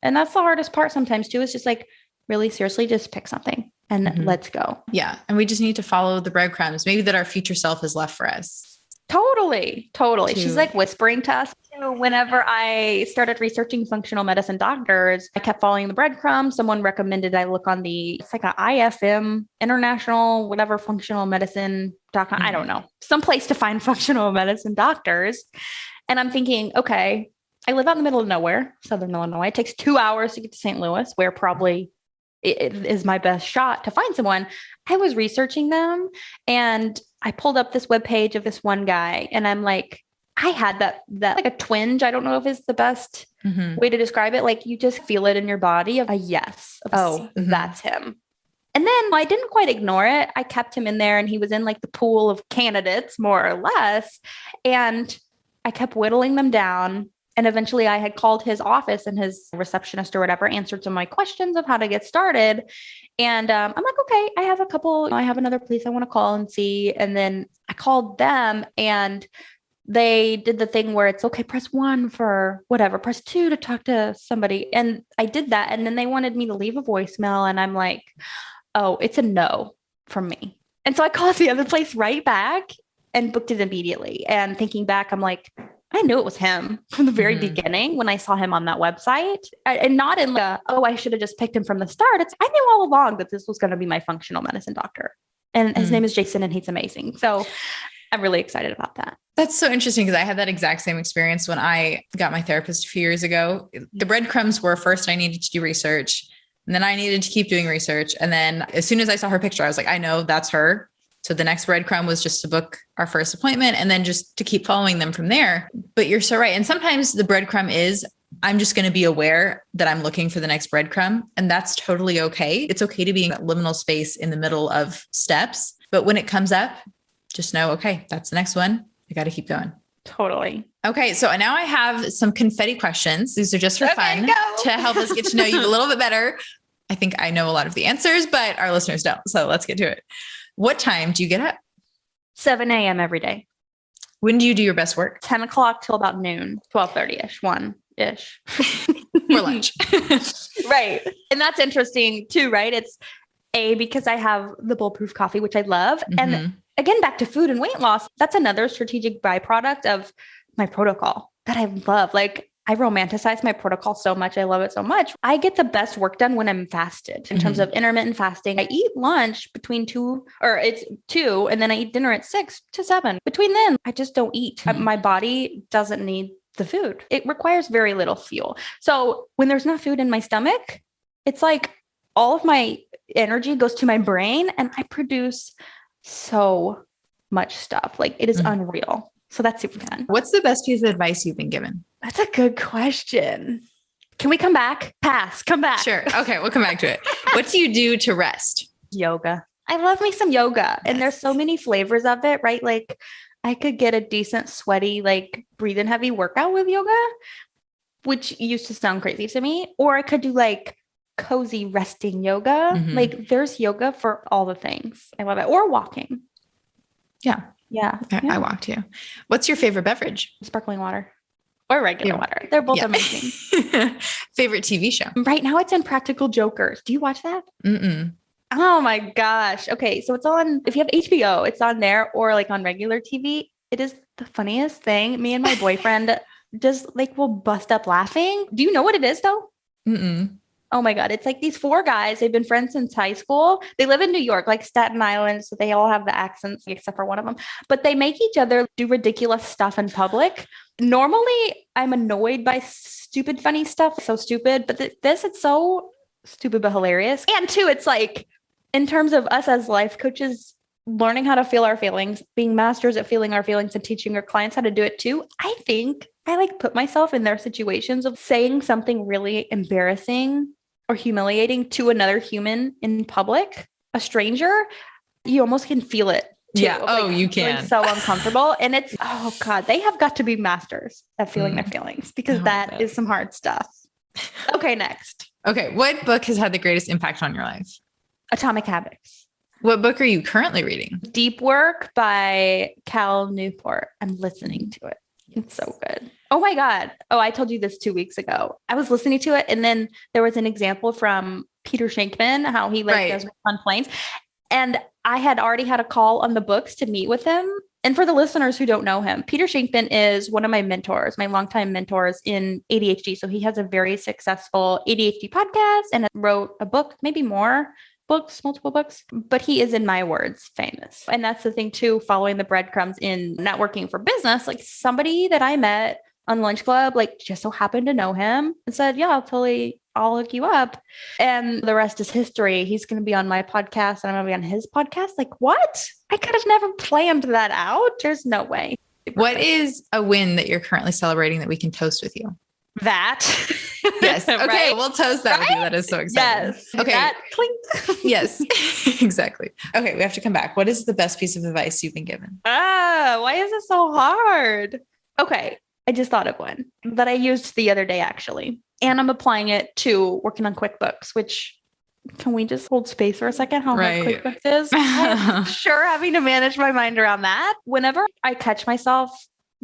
And that's the hardest part sometimes too, is just like, really seriously, just pick something and let's go. Yeah. And we just need to follow the breadcrumbs, maybe that our future self has left for us. Totally. She's like whispering to us too. Whenever I started researching functional medicine doctors, I kept following the breadcrumbs. Someone recommended I look on it's like a IFM, International, whatever, functional medicine.com. I don't know, some place to find functional medicine doctors. And I'm thinking, okay, I live out in the middle of nowhere, Southern Illinois. It takes 2 hours to get to St. Louis, where probably it is my best shot to find someone. I was researching them and I pulled up this webpage of this one guy, and I'm like, I had that like a twinge. I don't know if it's the best way to describe it. Like you just feel it in your body of a yes. That's him. And then I didn't quite ignore it. I kept him in there, and he was in like the pool of candidates, more or less. And I kept whittling them down. And eventually I had called his office, and his receptionist or whatever answered some of my questions of how to get started. And I'm like, okay, I have another place I want to call and see. And then I called them, and they did the thing where it's okay, press 1 for whatever, press 2 to talk to somebody. And I did that. And then they wanted me to leave a voicemail. And I'm like, oh, it's a no from me. And so I called the other place right back and booked it immediately. And thinking back, I'm like, I knew it was him from the very beginning when I saw him on that website, and not in like, I should have just picked him from the start. I knew all along that this was going to be my functional medicine doctor, and his name is Jason, and he's amazing. So I'm really excited about that. That's so interesting, because I had that exact same experience when I got my therapist a few years ago. The breadcrumbs were, first I needed to do research, and then I needed to keep doing research. And then as soon as I saw her picture, I was like, I know that's her. So the next breadcrumb was just to book our first appointment, and then just to keep following them from there. But you're so right. And sometimes the breadcrumb is, I'm just going to be aware that I'm looking for the next breadcrumb. And that's totally okay. It's okay to be in that liminal space in the middle of steps. But when it comes up, just know, okay, that's the next one. I got to keep going. Totally. Okay. So now I have some confetti questions. These are just for fun to help us get to know you a little bit better. I think I know a lot of the answers, but our listeners don't. So let's get to it. What time do you get up? 7 a.m. every day. When do you do your best work? 10 o'clock till about noon, 12:30-ish, 1-ish. For lunch. Right. And that's interesting too, right? It's because I have the bulletproof coffee, which I love. And again, back to food and weight loss. That's another strategic byproduct of my protocol that I love. Like, I romanticize my protocol so much. I love it so much. I get the best work done when I'm fasted in terms of intermittent fasting. I eat lunch between 2, and then I eat dinner at 6 to 7. Between then, I just don't eat. My body doesn't need the food. It requires very little fuel. So when there's not food in my stomach, it's like all of my energy goes to my brain, and I produce so much stuff. Like, it is unreal. So that's super fun. What's the best piece of advice you've been given? That's a good question. Can we come back? Pass. Come back. Sure. Okay. We'll come back to it. What do you do to rest? Yoga. I love me some yoga. Yes. And there's so many flavors of it, right? Like, I could get a decent, sweaty, like breathing heavy workout with yoga, which used to sound crazy to me. Or I could do like cozy resting yoga. Like, there's yoga for all the things. I love it. Or walking. Yeah. Yeah. I walk too. What's your favorite beverage? Sparkling water or regular water. They're both amazing. Favorite TV show? Right now it's Impractical Jokers. Do you watch that? Mm-mm. Oh my gosh. Okay. So it's on, if you have HBO, it's on there, or like on regular TV. It is the funniest thing. Me and my boyfriend just like will bust up laughing. Do you know what it is though? Mm-mm. Oh my God. It's like these 4 guys. They've been friends since high school. They live in New York, like Staten Island. So they all have the accents except for one of them, but they make each other do ridiculous stuff in public. Normally I'm annoyed by stupid, funny stuff. So stupid, but this, it's so stupid, but hilarious. And two, it's like in terms of us as life coaches, learning how to feel our feelings, being masters at feeling our feelings and teaching our clients how to do it too. I think I like put myself in their situations of saying something really embarrassing or humiliating to another human in public, a stranger. You almost can feel it too. Yeah. Oh, you can. So uncomfortable. And it's, oh God, they have got to be masters at feeling their feelings because that is some hard stuff. Okay, next. Okay. What book has had the greatest impact on your life? Atomic Habits. What book are you currently reading? Deep Work by Cal Newport. I'm listening to it. It's so good. Oh my God. Oh, I told you this 2 weeks ago. I was listening to it. And then there was an example from Peter Shankman, how he does on planes. And I had already had a call on the books to meet with him. And for the listeners who don't know him, Peter Shankman is one of my mentors, my longtime mentors in ADHD. So he has a very successful ADHD podcast and wrote a book, maybe more books, multiple books, but he is, in my words, famous. And that's the thing too, following the breadcrumbs in networking for business, like somebody that I met on Lunch Club, like just so happened to know him and said, yeah, I'll hook you up. And the rest is history. He's going to be on my podcast and I'm going to be on his podcast. Like what? I could have never planned that out. There's no way. What is a win that you're currently celebrating that we can toast with you? That. Yes. Okay. Right? We'll toast that with you. That is so exciting. Yes. Okay. That clink. Yes, exactly. Okay. We have to come back. What is the best piece of advice you've been given? Why is it so hard? Okay. I just thought of one that I used the other day, actually. And I'm applying it to working on QuickBooks, which can we just hold space for a second? How hard QuickBooks is? I'm sure having to manage my mind around that. Whenever I catch myself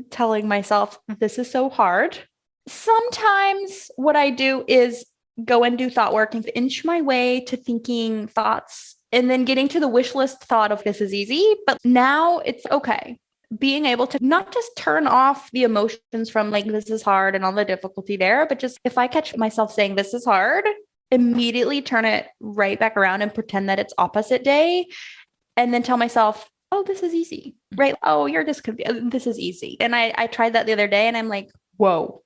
telling myself, this is so hard, sometimes what I do is go and do thought work and inch my way to thinking thoughts and then getting to the wish list thought of this is easy. But now it's okay. Being able to not just turn off the emotions from like, this is hard and all the difficulty there, but just if I catch myself saying this is hard, immediately turn it right back around and pretend that it's opposite day. And then tell myself, oh, this is easy, right? Oh, you're just confused. This is easy. And I tried that the other day and I'm like, whoa.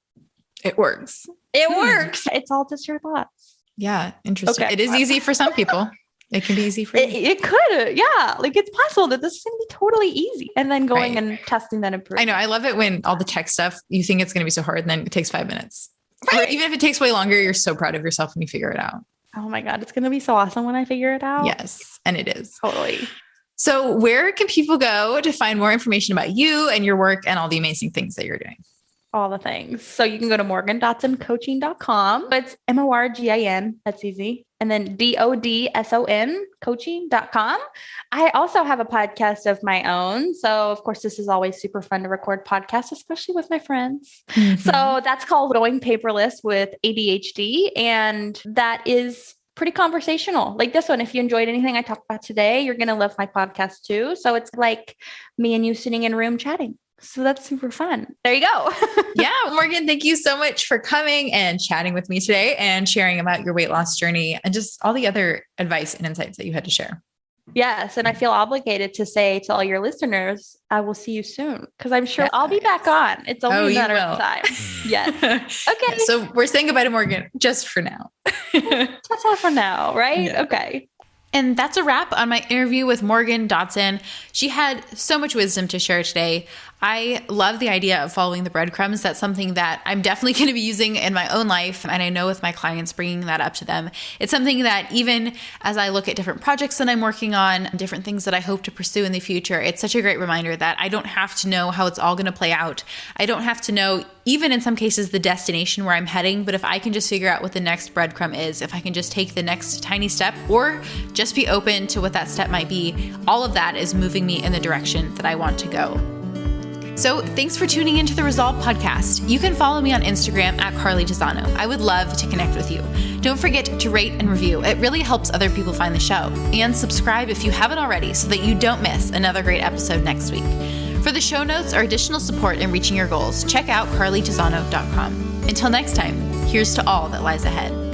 It works. It works. It's all just your thoughts. Yeah. Interesting. Okay. It is easy for some people. It can be easy for you. It could. Yeah. Like it's possible that this is going to be totally easy. And then going and testing that improvement. I know. I love it when all the tech stuff, you think it's going to be so hard and then it takes 5 minutes. Right. Or even if it takes way longer, you're so proud of yourself when you figure it out. Oh my God. It's going to be so awesome when I figure it out. Yes. And it is. Totally. So where can people go to find more information about you and your work and all the amazing things that you're doing? All the things. So you can go to morgandodsoncoaching.com. It's MORGIN. That's easy. And then DODSON coaching.com. I also have a podcast of my own. So of course, this is always super fun to record podcasts, especially with my friends. Mm-hmm. So that's called Going Paperless with ADHD. And that is pretty conversational. Like this one, if you enjoyed anything I talked about today, you're going to love my podcast too. So it's like me and you sitting in a room chatting. So that's super fun. There you go. Yeah. Morgan, thank you so much for coming and chatting with me today and sharing about your weight loss journey and just all the other advice and insights that you had to share. Yes. And I feel obligated to say to all your listeners, I will see you soon because I'm sure I'll be back on. It's only a matter of time. Yes. Okay. So we're saying goodbye to Morgan just for now. That's all for now, right? Yeah. Okay. And that's a wrap on my interview with Morgan Dodson. She had so much wisdom to share today. I love the idea of following the breadcrumbs. That's something that I'm definitely going to be using in my own life. And I know with my clients, bringing that up to them, it's something that even as I look at different projects that I'm working on, different things that I hope to pursue in the future, it's such a great reminder that I don't have to know how it's all going to play out. I don't have to know, even in some cases, the destination where I'm heading. But if I can just figure out what the next breadcrumb is, if I can just take the next tiny step or just be open to what that step might be, all of that is moving me in the direction that I want to go. So thanks for tuning into the Resolve podcast. You can follow me on Instagram at Carly Gisano. I would love to connect with you. Don't forget to rate and review. It really helps other people find the show. And subscribe if you haven't already so that you don't miss another great episode next week. For the show notes or additional support in reaching your goals, check out carlygisano.com. Until next time, here's to all that lies ahead.